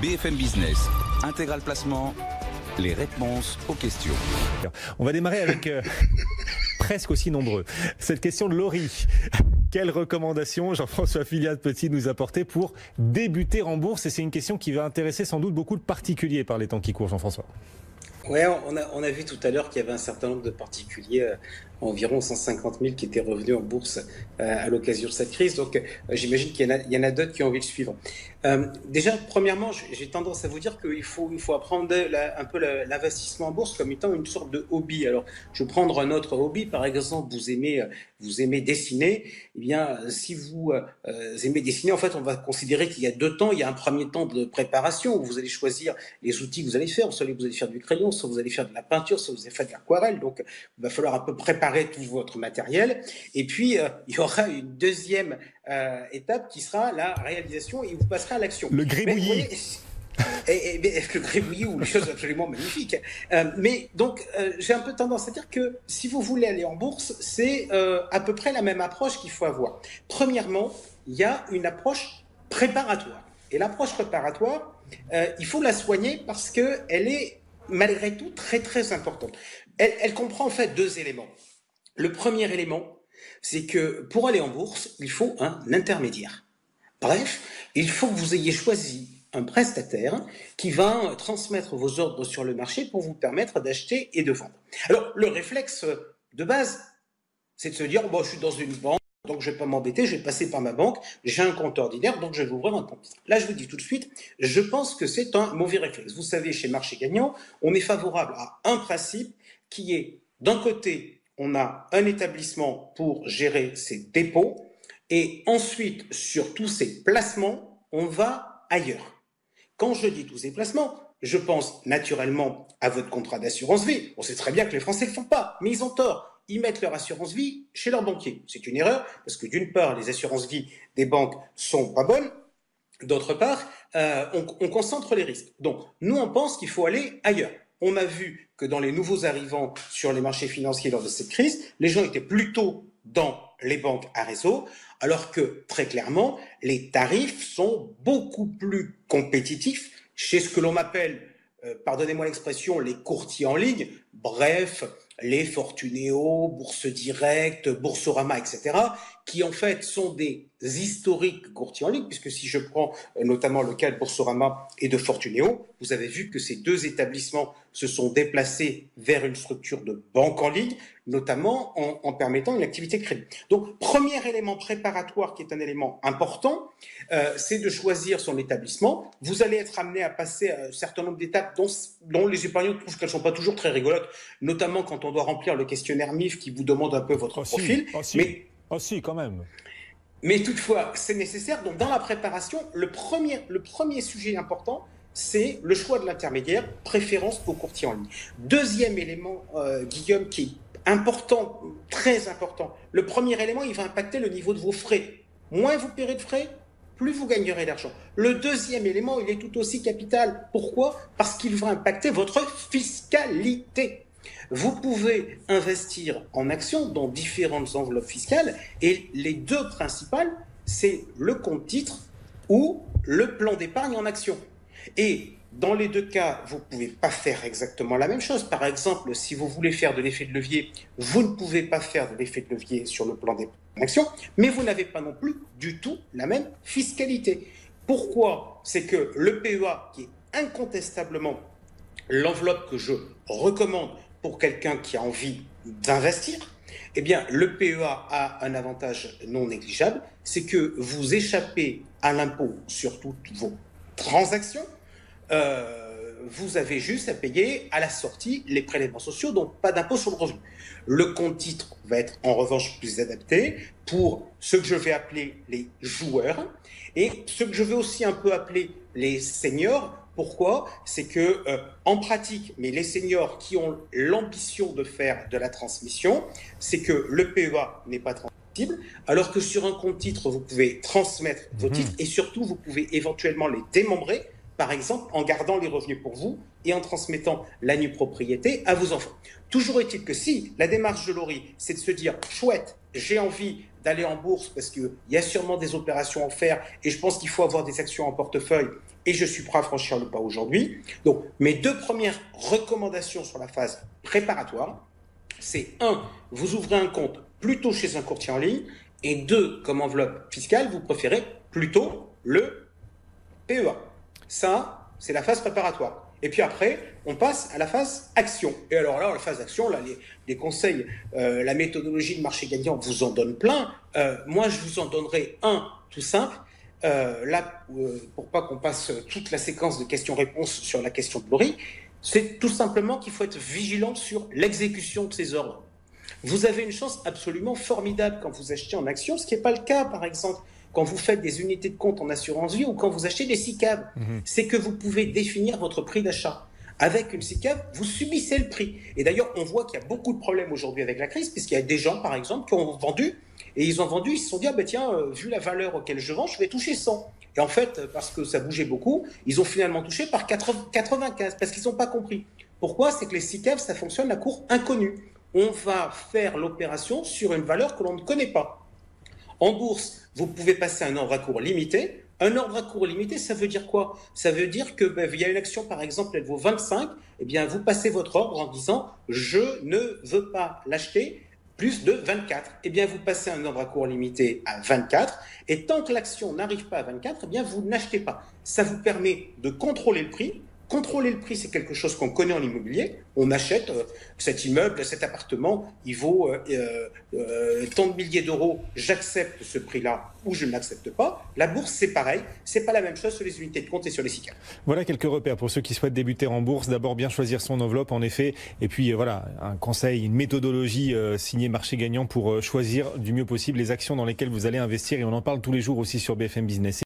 BFM Business, Intégral Placement, les réponses aux questions. On va démarrer avec presque aussi nombreux. Cette question de Laurie. Quelles recommandations Jean-François Filiat-Petit nous apporter pour débuter en bourse? Et c'est une question qui va intéresser sans doute beaucoup de particuliers par les temps qui courent, Jean-François. Oui, on a vu tout à l'heure qu'il y avait un certain nombre de particuliers, environ 150 000, qui étaient revenus en bourse à l'occasion de cette crise. Donc, j'imagine qu'il y en a d'autres qui ont envie de suivre. Déjà, premièrement, j'ai tendance à vous dire qu'il faut apprendre un peu l'investissement en bourse comme étant une sorte de hobby. Alors, je vais prendre un autre hobby. Par exemple, vous aimez dessiner. Eh bien, si vous aimez dessiner, en fait, on va considérer qu'il y a deux temps. Il y a un premier temps de préparation où vous allez choisir les outils que vous allez faire. Soit vous allez faire du crayon, soit vous allez faire de la peinture, soit vous allez faire de l'aquarelle. Donc, il va falloir un peu préparer tout votre matériel. Et puis, il y aura une deuxième étape qui sera la réalisation et vous passerez à l'action. Le gribouillis. Le gribouillis ou les choses absolument magnifiques. Mais donc, j'ai un peu tendance à dire que si vous voulez aller en bourse, c'est à peu près la même approche qu'il faut avoir. Premièrement, il y a une approche préparatoire. Et l'approche préparatoire, il faut la soigner parce qu'elle est malgré tout très très importante. Elle comprend en fait deux éléments. Le premier élément, c'est que pour aller en bourse, il faut un intermédiaire. Bref, il faut que vous ayez choisi un prestataire qui va transmettre vos ordres sur le marché pour vous permettre d'acheter et de vendre. Alors, le réflexe de base, c'est de se dire, bon, je suis dans une banque, donc je ne vais pas m'embêter, je vais passer par ma banque, j'ai un compte ordinaire, donc je vais ouvrir un compte. Là, je vous dis tout de suite, je pense que c'est un mauvais réflexe. Vous savez, chez Marché Gagnant, on est favorable à un principe qui est, d'un côté, on a un établissement pour gérer ses dépôts et ensuite, sur tous ces placements, on va ailleurs. Quand je dis tous ces placements, je pense naturellement à votre contrat d'assurance vie. On sait très bien que les Français ne le font pas, mais ils ont tort. Ils mettent leur assurance vie chez leur banquier. C'est une erreur parce que d'une part, les assurances vie des banques sont pas bonnes. D'autre part, on concentre les risques. Donc, nous, on pense qu'il faut aller ailleurs. On a vu que dans les nouveaux arrivants sur les marchés financiers lors de cette crise, les gens étaient plutôt dans les banques à réseau, alors que très clairement, les tarifs sont beaucoup plus compétitifs chez ce que l'on appelle, pardonnez-moi l'expression, les courtiers en ligne, bref, les Fortunéo, Bourse Directe, Boursorama, etc., qui en fait sont des historiques courtiers en ligne, puisque si je prends notamment le cas de Boursorama et de Fortunéo, vous avez vu que ces deux établissements se sont déplacés vers une structure de banque en ligne, notamment en permettant une activité crédit. Donc, premier élément préparatoire qui est un élément important, c'est de choisir son établissement. Vous allez être amené à passer un certain nombre d'étapes dont les épargnants trouvent qu'elles ne sont pas toujours très rigolotes, notamment quand on doit remplir le questionnaire MIF qui vous demande un peu votre profil. Si, quand même. Mais toutefois, c'est nécessaire. Donc, dans la préparation, le premier sujet important, c'est le choix de l'intermédiaire, préférence au courtier en ligne. Deuxième élément, Guillaume, qui est important, très important. Le premier élément, il va impacter le niveau de vos frais. Moins vous paierez de frais, plus vous gagnerez d'argent. Le deuxième élément, il est tout aussi capital. Pourquoi ? Parce qu'il va impacter votre fiscalité. Vous pouvez investir en actions dans différentes enveloppes fiscales et les deux principales, c'est le compte titre ou le plan d'épargne en actions. Et dans les deux cas, vous ne pouvez pas faire exactement la même chose. Par exemple, si vous voulez faire de l'effet de levier, vous ne pouvez pas faire de l'effet de levier sur le plan d'épargne en actions, mais vous n'avez pas non plus du tout la même fiscalité. Pourquoi ? C'est que le PEA, qui est incontestablement l'enveloppe que je recommande pour quelqu'un qui a envie d'investir, eh bien, le PEA a un avantage non négligeable, c'est que vous échappez à l'impôt sur toutes vos transactions. Vous avez juste à payer à la sortie les prélèvements sociaux, donc pas d'impôt sur le revenu. Le compte titre va être en revanche plus adapté pour ce que je vais appeler les joueurs et ce que je vais aussi un peu appeler les seniors. Pourquoi ? C'est que, en pratique, mais les seniors qui ont l'ambition de faire de la transmission, c'est que le PEA n'est pas transmissible, alors que sur un compte titre, vous pouvez transmettre vos titres et surtout, vous pouvez éventuellement les démembrer, par exemple, en gardant les revenus pour vous et en transmettant la nue propriété à vos enfants. Toujours est-il que si la démarche de Laurie, c'est de se dire, chouette, j'ai envie d'aller en bourse parce qu'il y a sûrement des opérations à faire et je pense qu'il faut avoir des actions en portefeuille et je suis prêt à franchir le pas aujourd'hui. Donc, mes 2 premières recommandations sur la phase préparatoire, c'est 1, vous ouvrez un compte plutôt chez un courtier en ligne et 2, comme enveloppe fiscale, vous préférez plutôt le PEA. Ça, c'est la phase préparatoire. Et puis après, on passe à la phase action. Et alors là, la phase action, là, les conseils, la méthodologie de marché gagnant vous en donne plein. Moi, je vous en donnerai un tout simple. Pour pas qu'on passe toute la séquence de questions-réponses sur la question de Laurie, c'est tout simplement qu'il faut être vigilant sur l'exécution de ces ordres. Vous avez une chance absolument formidable quand vous achetez en action, ce qui n'est pas le cas, par exemple, quand vous faites des unités de compte en assurance vie ou quand vous achetez des SICAV. C'est que vous pouvez définir votre prix d'achat. Avec une SICAV, vous subissez le prix. Et d'ailleurs, on voit qu'il y a beaucoup de problèmes aujourd'hui avec la crise, puisqu'il y a des gens, par exemple, qui ont vendu, et ils se sont dit, ah ben tiens, vu la valeur auquel je vends, je vais toucher 100. Et en fait, parce que ça bougeait beaucoup, ils ont finalement touché par 95, parce qu'ils n'ont pas compris. Pourquoi? C'est que les SICAV, ça fonctionne à cours inconnu. On va faire l'opération sur une valeur que l'on ne connaît pas. En bourse, vous pouvez passer un ordre à cours limité. Un ordre à cours limité, ça veut dire quoi? Ça veut dire que il y a une action, par exemple, elle vaut 25. Eh bien, vous passez votre ordre en disant « je ne veux pas l'acheter plus de 24 ». Eh bien, vous passez un ordre à cours limité à 24. Et tant que l'action n'arrive pas à 24, eh bien, vous n'achetez pas. Ça vous permet de contrôler le prix. Contrôler le prix, c'est quelque chose qu'on connaît en immobilier. On achète cet immeuble, cet appartement, il vaut tant de milliers d'euros, j'accepte ce prix-là ou je ne l'accepte pas. La bourse, c'est pareil, c'est pas la même chose sur les unités de compte et sur les SICAV. Voilà quelques repères pour ceux qui souhaitent débuter en bourse. D'abord, bien choisir son enveloppe, en effet, et puis voilà, un conseil, une méthodologie signée Marché Gagnant pour choisir du mieux possible les actions dans lesquelles vous allez investir. Et on en parle tous les jours aussi sur BFM Business.